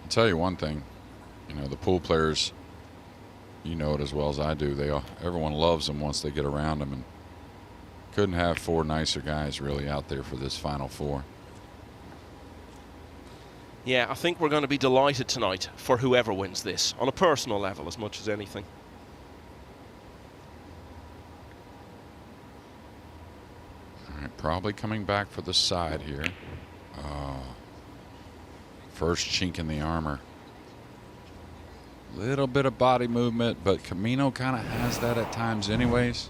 I'll tell you one thing, you know, the pool players, you know it as well as I do. Everyone loves them once they get around them, and couldn't have four nicer guys really out there for this Final Four. Yeah, I think we're going to be delighted tonight for whoever wins this, on a personal level as much as anything. All right, probably coming back for the side here. First chink in the armor. Little bit of body movement, but Camino kind of has that at times anyways.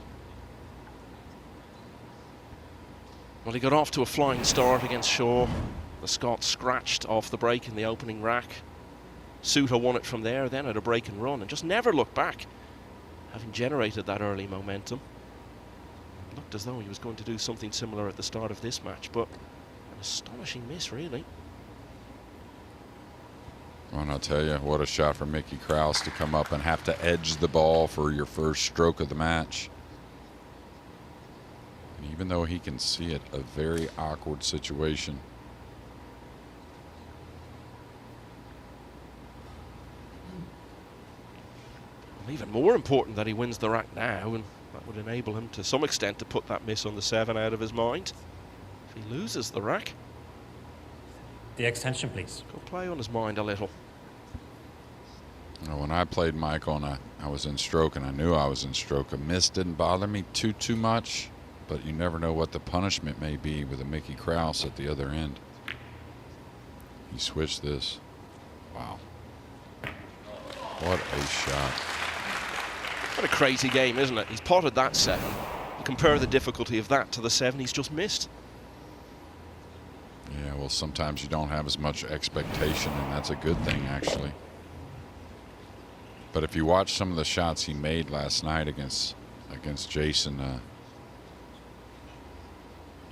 Well, he got off to a flying start against Shaw. The Scot scratched off the break in the opening rack. Souto won it from there, then had a break and run, and just never looked back, having generated that early momentum. It looked as though he was going to do something similar at the start of this match, but an astonishing miss, really. Well, and I'll tell you, what a shot for Mickey Krause to come up and have to edge the ball for your first stroke of the match. And even though he can see it, a very awkward situation. Even more important that he wins the rack now, and that would enable him to some extent to put that miss on the 7 out of his mind. If he loses the rack, the extension, please. Could play on his mind a little. You know, when I played Michael and I was in stroke and I knew I was in stroke, a miss didn't bother me too much, but you never know what the punishment may be with a Mickey Krause at the other end. He switched this. Wow. What a shot. What a crazy game, isn't it? He's potted that 7. You compare the difficulty of that to the 7 he's just missed. Yeah, well, sometimes you don't have as much expectation, and that's a good thing, actually. But if you watch some of the shots he made last night against Jason,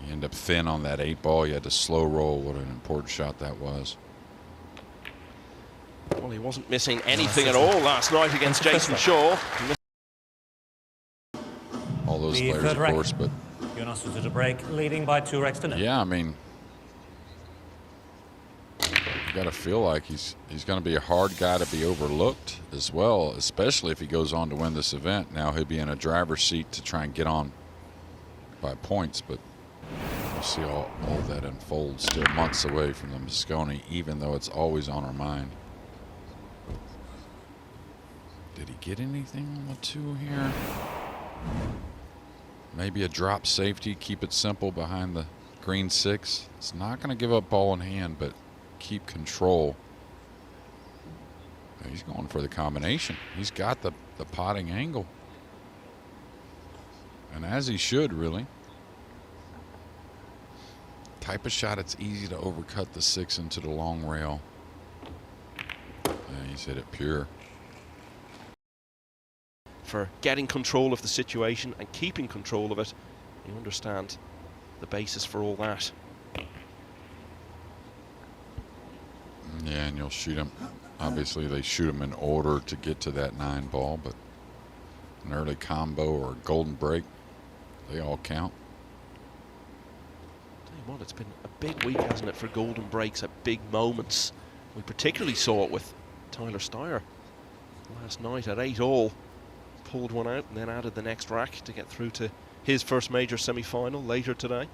you end up thin on that 8 ball. You had to slow roll. What an important shot that was. Well, he wasn't missing anything at all last night against Jason Shaw. All those players, of course, but Jonas Souto to break, leading by 2 racks to nil. Yeah, I mean, you got to feel like he's going to be a hard guy to be overlooked as well, especially if he goes on to win this event. Now he'll be in a driver's seat to try and get on by points, but we'll see all that unfold. Still months away from the Mosconi, even though it's always on our mind. Did he get anything on the 2 here? Maybe a drop safety, keep it simple behind the green 6. It's not going to give up ball in hand, but keep control. He's going for the combination. He's got the potting angle. And as he should, really. Type of shot, it's easy to overcut the 6 into the long rail. Yeah, he's hit it pure. For getting control of the situation and keeping control of it, you understand the basis for all that. Yeah, and you'll shoot him. Obviously, they shoot him in order to get to that 9 ball, but an early combo or a golden break, they all count. Tell you what, it's been a big week, hasn't it, for golden breaks at big moments. We particularly saw it with Tyler Steyer last night at 8-all. Pulled one out and then added the next rack to get through to his first major semi-final later today.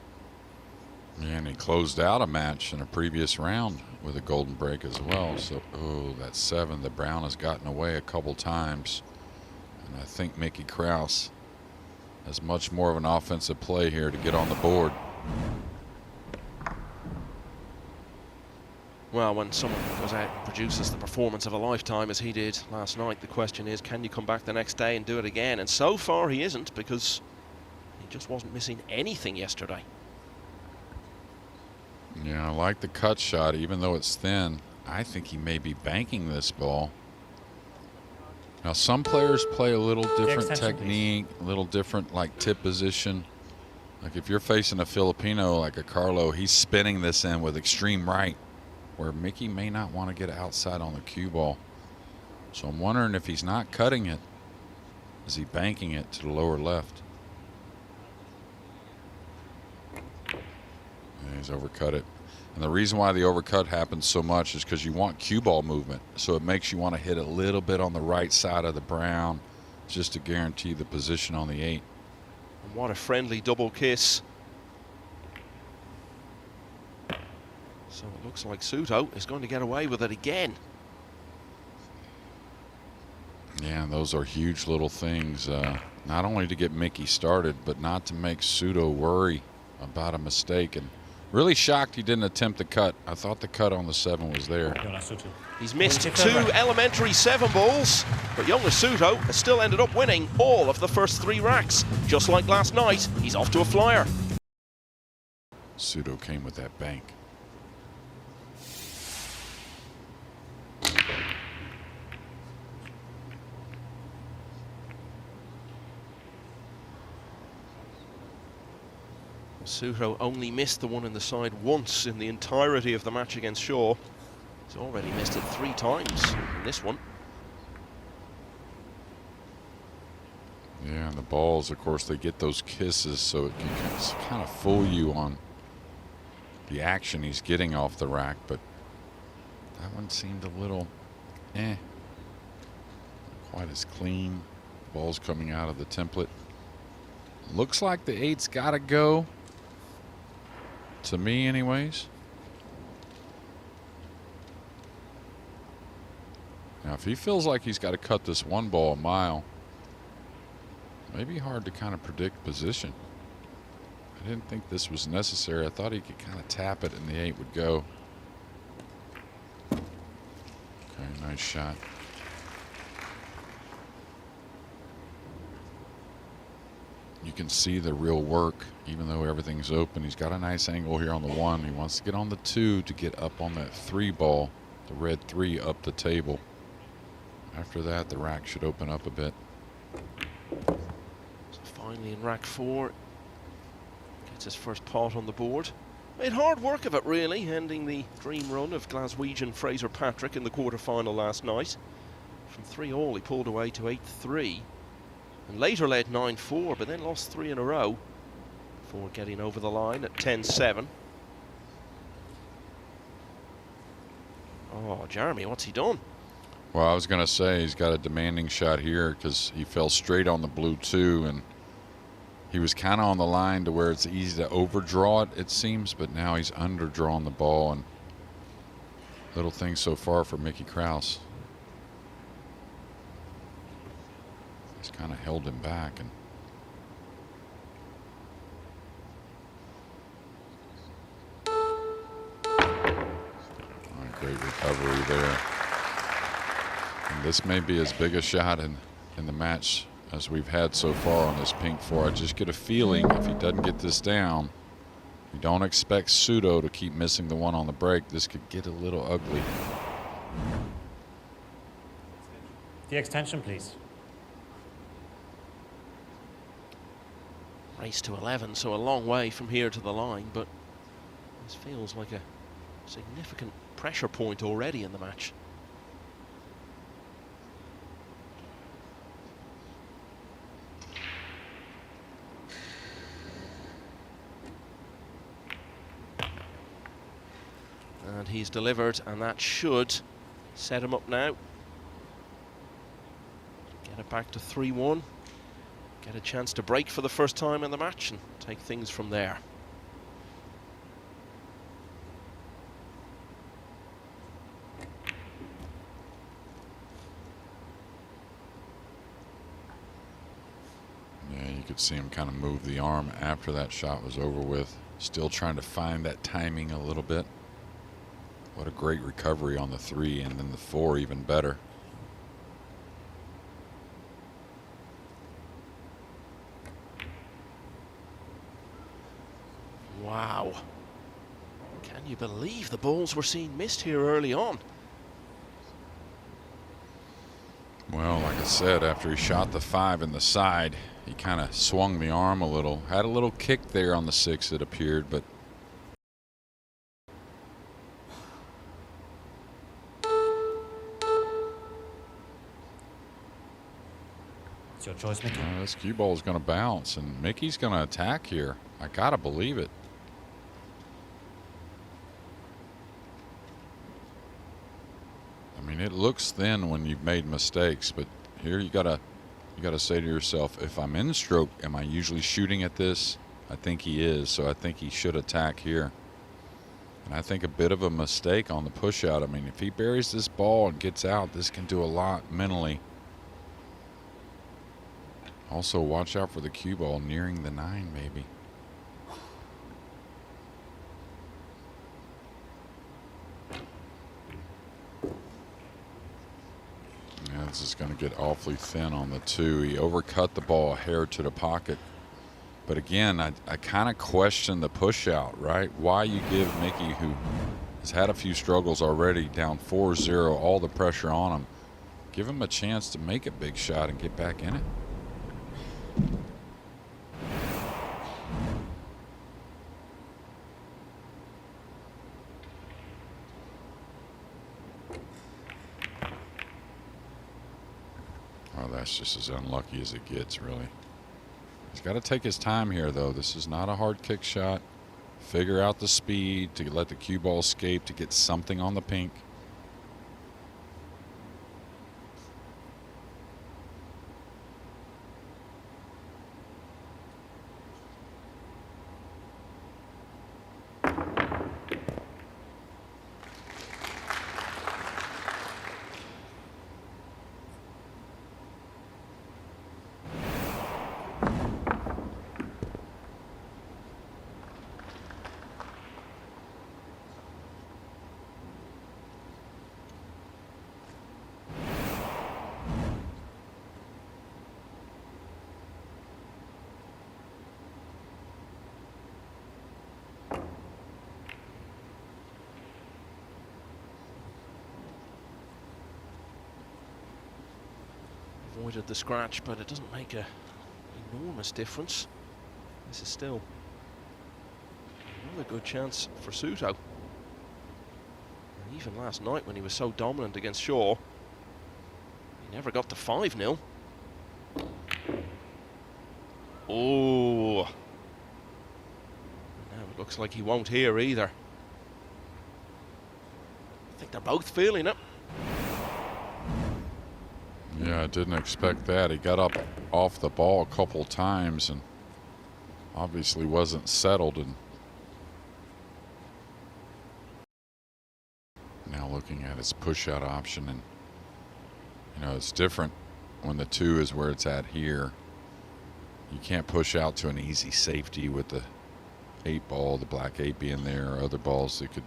Yeah, and he closed out a match in a previous round with a golden break as well. So, oh, that 7, the brown has gotten away a couple times. And I think Mickey Krause has much more of an offensive play here to get on the board. Well, when someone goes out and produces the performance of a lifetime as he did last night, the question is, can you come back the next day and do it again? And so far he isn't, because he just wasn't missing anything yesterday. Yeah, I like the cut shot, even though it's thin. I think he may be banking this ball. Now, some players play a little different technique, a little different, like, tip position. Like, if you're facing a Filipino like a Carlo, he's spinning this in with extreme right, where Mickey may not want to get outside on the cue ball. So I'm wondering if he's not cutting it, is he banking it to the lower left? Yeah, he's overcut it. And the reason why the overcut happens so much is because you want cue ball movement. So it makes you want to hit a little bit on the right side of the brown just to guarantee the position on the 8. And what a friendly double kiss. So it looks like Souto is going to get away with it again. Yeah, those are huge little things. Not only to get Mickey started, but not to make Souto worry about a mistake. And really shocked he didn't attempt the cut. I thought the cut on the 7 was there. Jonas Souto. He's missed 2 elementary 7 balls, but Jonas Souto has still ended up winning all of the first 3 racks. Just like last night, he's off to a flyer. Souto came with that bank. Souto only missed the one in the side once in the entirety of the match against Shaw. He's already missed it 3 times in this one. Yeah, and the balls, of course, they get those kisses, so it can kind of fool you on the action he's getting off the rack, but that one seemed a little, not quite as clean. Ball's coming out of the template. Looks like the 8's got to go. To me, anyways. Now, if he feels like he's got to cut this 1 ball a mile, maybe hard to kind of predict position. I didn't think this was necessary. I thought he could kind of tap it and the 8 would go. Okay, nice shot. You can see the real work, even though everything's open. He's got a nice angle here on the 1. He wants to get on the 2 to get up on that 3 ball, the red 3 up the table. After that, the rack should open up a bit. So finally in rack 4, gets his first pot on the board. Made hard work of it, really, ending the dream run of Glaswegian Fraser Patrick in the quarter-final last night. From 3-all, he pulled away to 8-3. And later led 9-4, but then lost 3 in a row before getting over the line at 10-7. Oh, Jeremy, what's he done? Well, I was going to say he's got a demanding shot here because he fell straight on the blue 2, and he was kind of on the line to where it's easy to overdraw it, it seems, but now he's underdrawn the ball, and little things so far for Mickey Krause. He's kind of held him back, and great recovery there. And this may be as big a shot in the match as we've had so far on this pink 4. I just get a feeling if he doesn't get this down, we don't expect Souto to keep missing the 1 on the break. This could get a little ugly. The extension, please. Race to 11, so a long way from here to the line, but this feels like a significant pressure point already in the match. And he's delivered, and that should set him up now. Get it back to 3-1. Get a chance to break for the first time in the match and take things from there. Yeah, you could see him kind of move the arm after that shot was over with. Still trying to find that timing a little bit. What a great recovery on the 3, and then the 4 even better. Wow. Can you believe the balls we're seeing missed here early on? Well, like I said, after he shot the 5 in the side, he kind of swung the arm a little. Had a little kick there on the 6, it appeared, but It's your choice, Mickey. this cue ball is going to bounce, and Mickey's going to attack here. I got to believe it. mean, it looks thin when you've made mistakes, but here you gotta say to yourself, if I'm in stroke, am I usually shooting at this? I think he is, so I think he should attack here. And I think a bit of a mistake on the push out. I mean, if he buries this ball and gets out, this can do a lot mentally. Also, watch out for the cue ball nearing the 9, maybe. Yeah, this is going to get awfully thin on the 2. He overcut the ball a hair to the pocket. But again, I kind of question the push out, right? Why you give Mickey, who has had a few struggles already, down 4-0, all the pressure on him. Give him a chance to make a big shot and get back in it. Oh, that's just as unlucky as it gets, really. He's got to take his time here, though. This is not a hard kick shot. Figure out the speed to let the cue ball escape to get something on the pink. Avoided the scratch, but it doesn't make an enormous difference. This is still another good chance for Souto. And even last night when he was so dominant against Shaw, he never got to 5-0. Oh. Now it looks like he won't here either. I think they're both feeling it. Yeah, I didn't expect that. He got up off the ball a couple times and obviously wasn't settled. And now looking at his push-out option, and you know, it's different when the 2 is where it's at here. You can't push out to an easy safety with the 8 ball, the black 8 being there, or other balls that could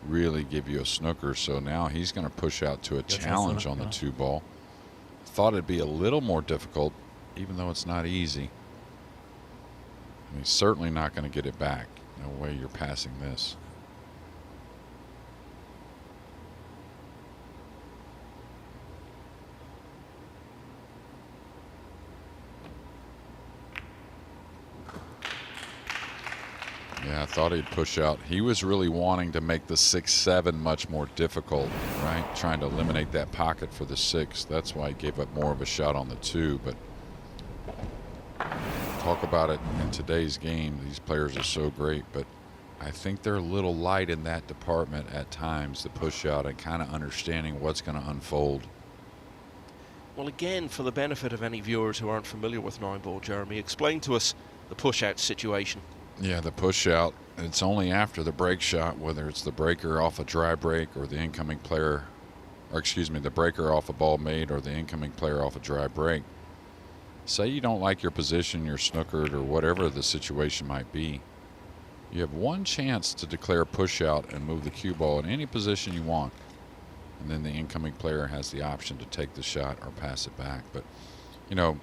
really give you a snooker. So now he's going to push out to a challenge on the 2 ball. Thought it'd be a little more difficult, even though it's not easy. I mean, he's certainly not going to get it back. No way you're passing this. Yeah, I thought he'd push out. He was really wanting to make the 6-7 much more difficult, right? Trying to eliminate that pocket for the 6. That's why he gave up more of a shot on the 2. But talk about it in today's game. These players are so great, but I think they're a little light in that department at times, the push out and kind of understanding what's going to unfold. Well, again, for the benefit of any viewers who aren't familiar with 9-ball, Jeremy, explain to us the push out situation. Yeah, the push out, it's only after the break shot, whether it's the breaker off a dry break or the incoming player, or excuse me, the breaker off a ball made or the incoming player off a dry break. Say you don't like your position, you're snookered, or whatever the situation might be. You have one chance to declare push out and move the cue ball in any position you want. And then the incoming player has the option to take the shot or pass it back. But, you know,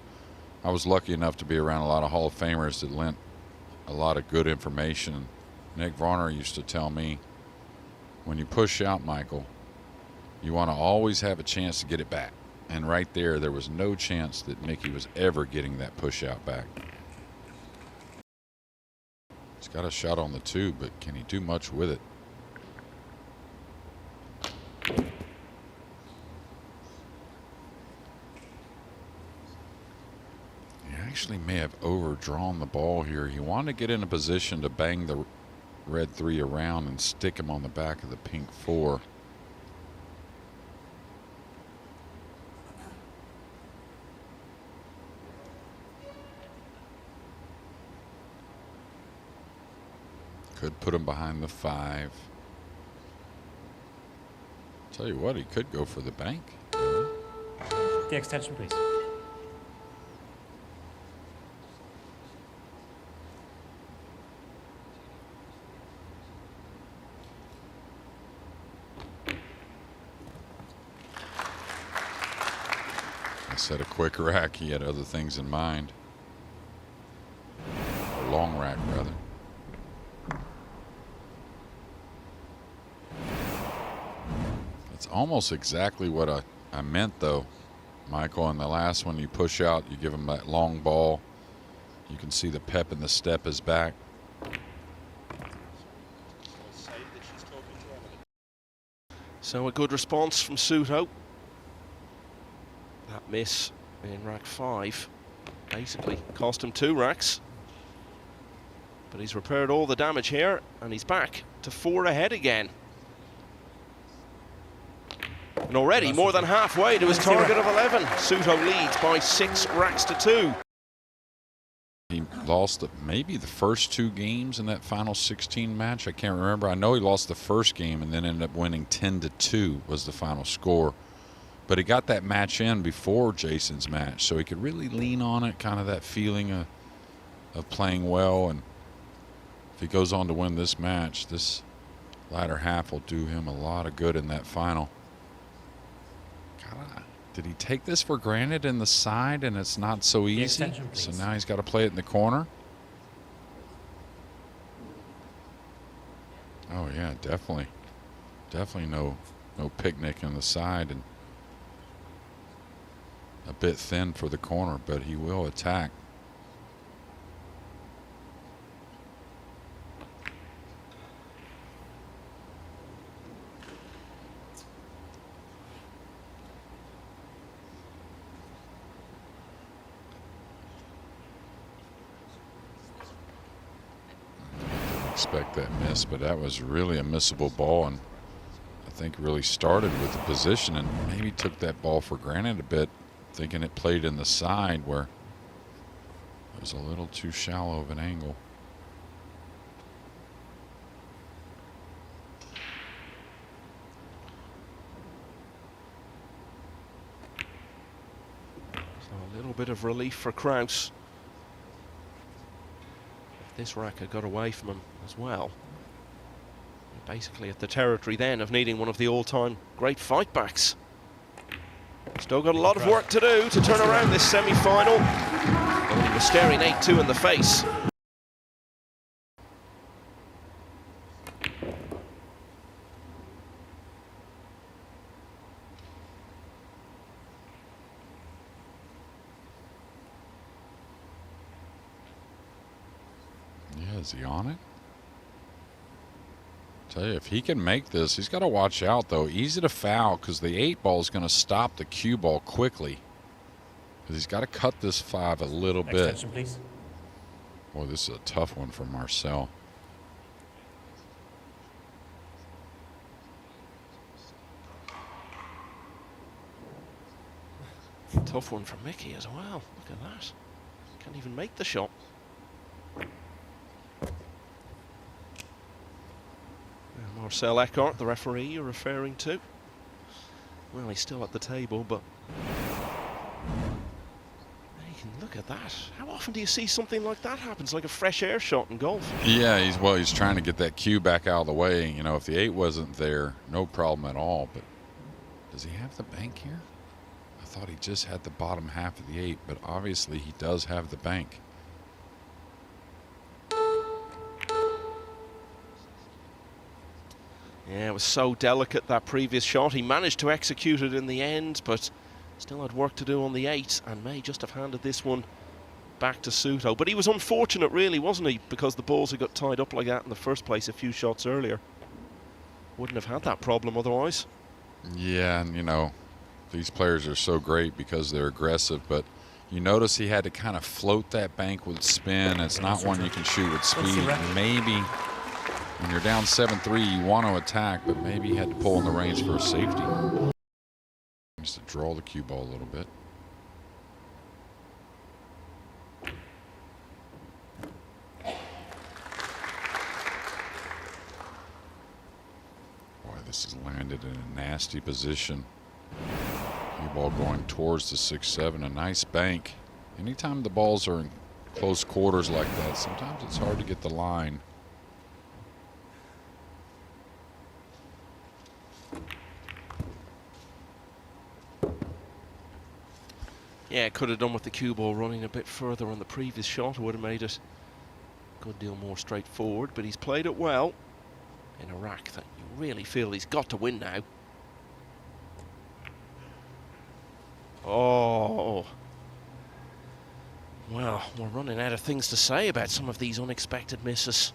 I was lucky enough to be around a lot of Hall of Famers that lent a lot of good information. Nick Varner used to tell me, when you push out, Michael, you want to always have a chance to get it back. And right there was no chance that Mickey was ever getting that push out back. He's got a shot on the 2, but can he do much with it? Actually may have overdrawn the ball here. He wanted to get in a position to bang the red 3 around and stick him on the back of the pink 4. Could put him behind the 5. Tell you what, he could go for the bank. The extension, please. I said a quick rack. He had other things in mind. Or long rack, rather. That's almost exactly what I meant, though, Michael. In the last one, you push out, you give him that long ball. You can see the pep in the step is back. So a good response from Souto. That miss in rack 5 basically cost him 2 racks. But he's repaired all the damage here, and he's back to 4 ahead again. And already more than halfway to his target of 11. Souto leads by 6 racks to 2. He lost maybe the first 2 games in that final 16 match. I can't remember. I know he lost the first game and then ended up winning 10-2 was the final score. But he got that match in before Jason's match, so he could really lean on it, kind of that feeling of playing well. And if he goes on to win this match, this latter half will do him a lot of good in that final. God, did he take this for granted in the side and it's not so easy? So now he's got to play it in the corner. Oh yeah, definitely. Definitely no picnic in the side, and a bit thin for the corner, but he will attack. Expect that miss, but that was really a missable ball, and I think really started with the position and maybe took that ball for granted a bit, thinking it played in the side where it was a little too shallow of an angle. So a little bit of relief for Krause. If this rack had got away from him as well, basically at the territory then of needing one of the all-time great fight backs. Still got a lot of work to do to turn around this semi-final. But he was staring 8-2 in the face. Yeah, is he on it? Tell you, if he can make this, he's got to watch out, though. Easy to foul because the 8 ball is going to stop the cue ball quickly. Because he's got to cut this 5 a little bit. Extension, please. Boy, this is a tough one for Marcel. Tough one for Mickey as well. Look at that. Can't even make the shot. Marcel Eckhart, the referee you're referring to. Well, he's still at the table, but you can look at that. How often do you see something like that happen? It's like a fresh air shot in golf. Yeah, he's trying to get that cue back out of the way. You know, if the 8 wasn't there, no problem at all. But does he have the bank here? I thought he just had the bottom half of the 8, but obviously he does have the bank. Yeah, it was so delicate, that previous shot. He managed to execute it in the end, but still had work to do on the 8 and may just have handed this one back to Souto. But he was unfortunate, really, wasn't he? Because the balls had got tied up like that in the first place a few shots earlier. Wouldn't have had that problem otherwise. Yeah, and you know, these players are so great because they're aggressive, but you notice he had to kind of float that bank with spin. It's not one you can shoot with speed. Maybe when you're down 7-3, you want to attack, but maybe he had to pull in the reins for a safety. Just to draw the cue ball a little bit. This is landed in a nasty position. Cue ball going towards the 6-7. A nice bank. Anytime the balls are in close quarters like that, sometimes it's hard to get the line. Yeah, could have done with the cue ball running a bit further on the previous shot. It would have made it a good deal more straightforward, but he's played it well in a rack that you really feel he's got to win now. Oh. Well, we're running out of things to say about some of these unexpected misses.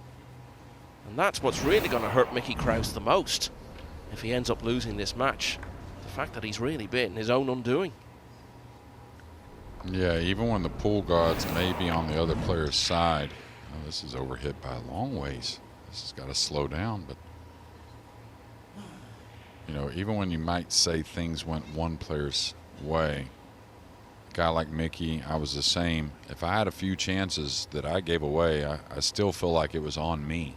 And that's what's really going to hurt Mickey Krause the most if he ends up losing this match. The fact that he's really been his own undoing. Yeah, even when the pool gods may be on the other player's side. Oh, this is overhit by a long ways. This has got to slow down, but you know, even when you might say things went one player's way, a guy like Mickey, I was the same. If I had a few chances that I gave away, I still feel like it was on me.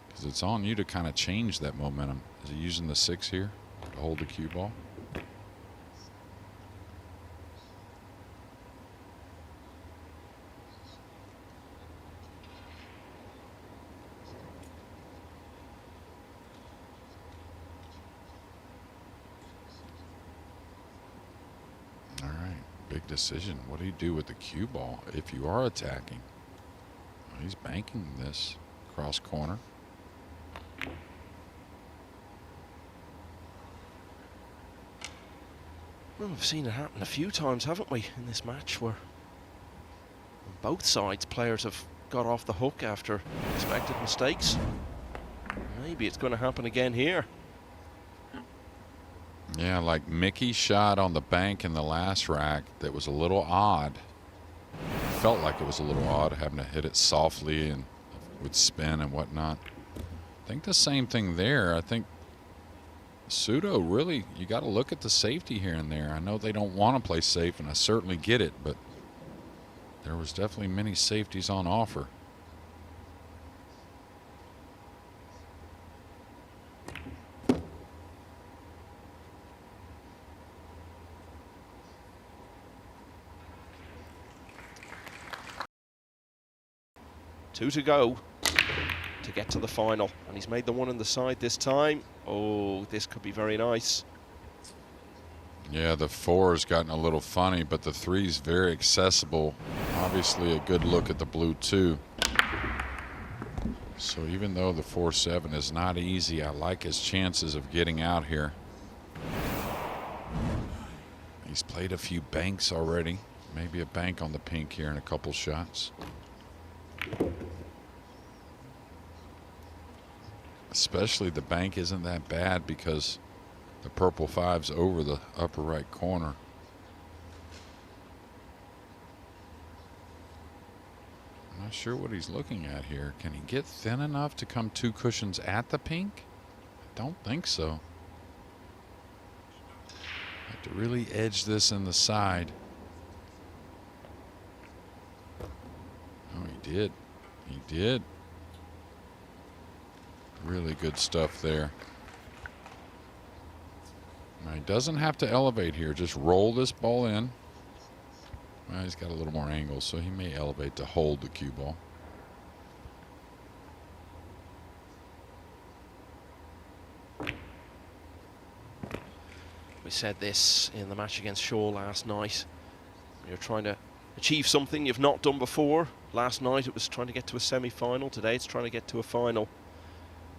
Because it's on you to kind of change that momentum. Is he using the 6 here to hold the cue ball? Big decision. What do you do with the cue ball if you are attacking? Well, he's banking this cross corner. Well, we've seen it happen a few times, haven't we, in this match, where on both sides players have got off the hook after expected mistakes. Maybe it's going to happen again here. Yeah, like Mickey shot on the bank in the last rack that was a little odd. Felt like it was a little odd having to hit it softly and with spin and whatnot. I think the same thing there. I think Souto really, you got to look at the safety here and there. I know they don't want to play safe, and I certainly get it, but there was definitely many safeties on offer. Two to go to get to the final, and he's made the one on the side this time. Oh, this could be very nice. Yeah, the 4 has gotten a little funny, but the 3 is very accessible. Obviously a good look at the blue 2. So even though the 4-7 is not easy, I like his chances of getting out here. He's played a few banks already. Maybe a bank on the pink here in a couple shots. Especially the bank isn't that bad because the purple 5's over the upper right corner. I'm not sure what he's looking at here. Can he get thin enough to come 2 cushions at the pink? I don't think so. Have to really edge this in the side. Oh, he did. He did. Really good stuff there. Now, he doesn't have to elevate here. Just roll this ball in. Well, he's got a little more angle, so he may elevate to hold the cue ball. We said this in the match against Shaw last night. You're trying to achieve something you've not done before. Last night it was trying to get to a semi-final. Today it's trying to get to a final.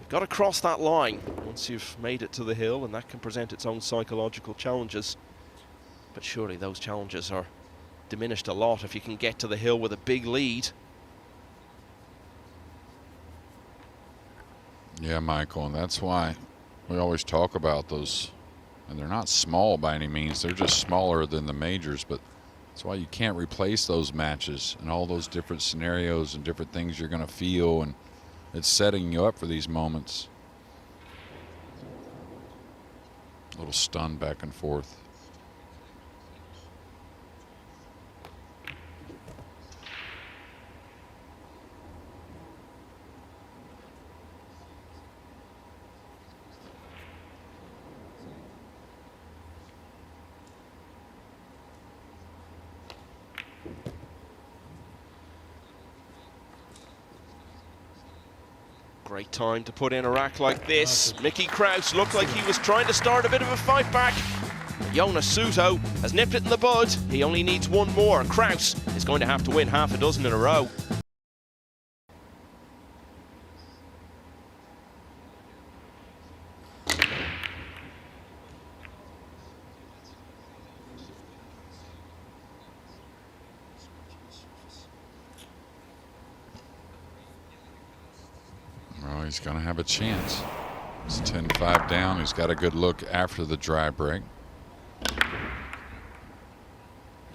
You've got to cross that line once you've made it to the hill, and that can present its own psychological challenges. But surely those challenges are diminished a lot if you can get to the hill with a big lead. Yeah, Michael, and that's why we always talk about those. And they're not small by any means. They're just smaller than the majors, but that's why you can't replace those matches and all those different scenarios and different things you're going to feel, and it's setting you up for these moments. A little stun back and forth. Great time to put in a rack like this. Mickey Krause looked like he was trying to start a bit of a fight back. Jonas Souto has nipped it in the bud. He only needs one more. Krause is going to have to win half a dozen in a row. Well, he's going to have a chance. It's 10-5 down. He's got a good look after the dry break.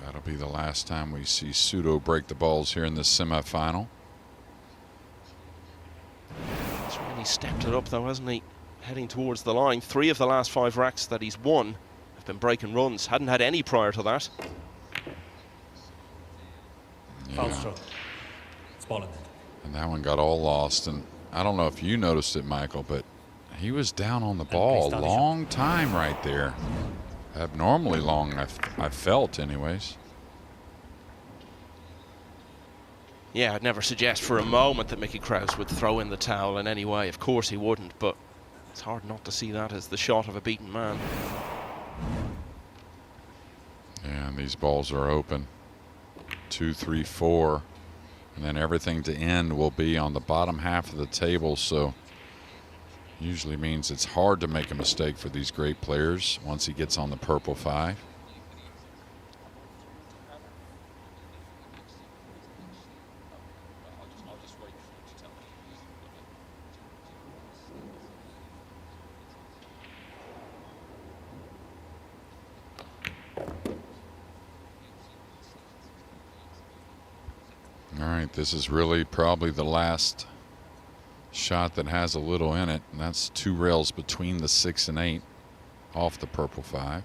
That'll be the last time we see Souto break the balls here in the semifinal. He's really stepped it up though, hasn't he? Heading towards the line. 3 of the last 5 racks that he's won have been breaking runs. Hadn't had any prior to that. Foul stroke. It's ball in it. And that one got all lost. And I don't know if you noticed it, Michael, but he was down on the ball a long time right there. Abnormally long, I felt anyways. Yeah, I'd never suggest for a moment that Mickey Krause would throw in the towel in any way. Of course he wouldn't, but it's hard not to see that as the shot of a beaten man. Yeah, and these balls are open. 2, 3, 4. And then everything to end will be on the bottom half of the table, so usually means it's hard to make a mistake for these great players once he gets on the purple 5. All right, this is really probably the last shot that has a little in it, and that's 2 rails between the 6 and 8 off the purple 5.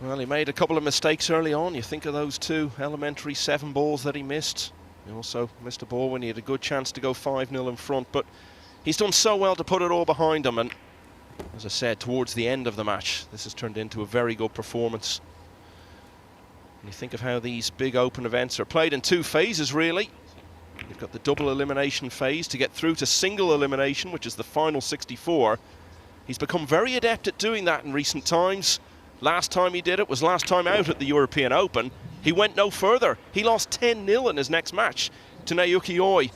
Well, he made a couple of mistakes early on. You think of those 2 elementary 7 balls that he missed. He also missed a ball when he had a good chance to go 5-0 in front, but he's done so well to put it all behind him, and as I said, towards the end of the match, this has turned into a very good performance. And you think of how these big open events are played in 2 phases, really. You've got the double elimination phase to get through to single elimination, which is the final 64. He's become very adept at doing that in recent times. Last time he did it was last time out at the European Open. He went no further. He lost 10-0 in his next match to Naoki Oi.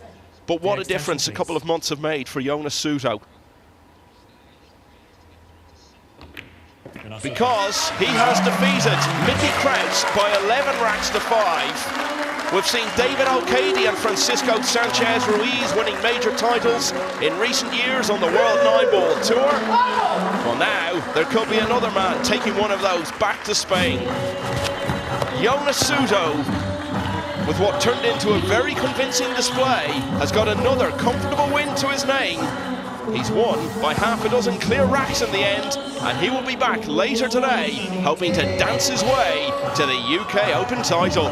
But what a difference a couple of months have made for Jonas Souto. Because he has defeated Mickey Krause by 11 racks to 5. We've seen David O'Cady and Francisco Sanchez Ruiz winning major titles in recent years on the World 9-Ball Tour. Well, now there could be another man taking one of those back to Spain. Jonas Souto, with what turned into a very convincing display, has got another comfortable win to his name. He's won by half a dozen clear racks in the end, and he will be back later today, hoping to dance his way to the UK Open title.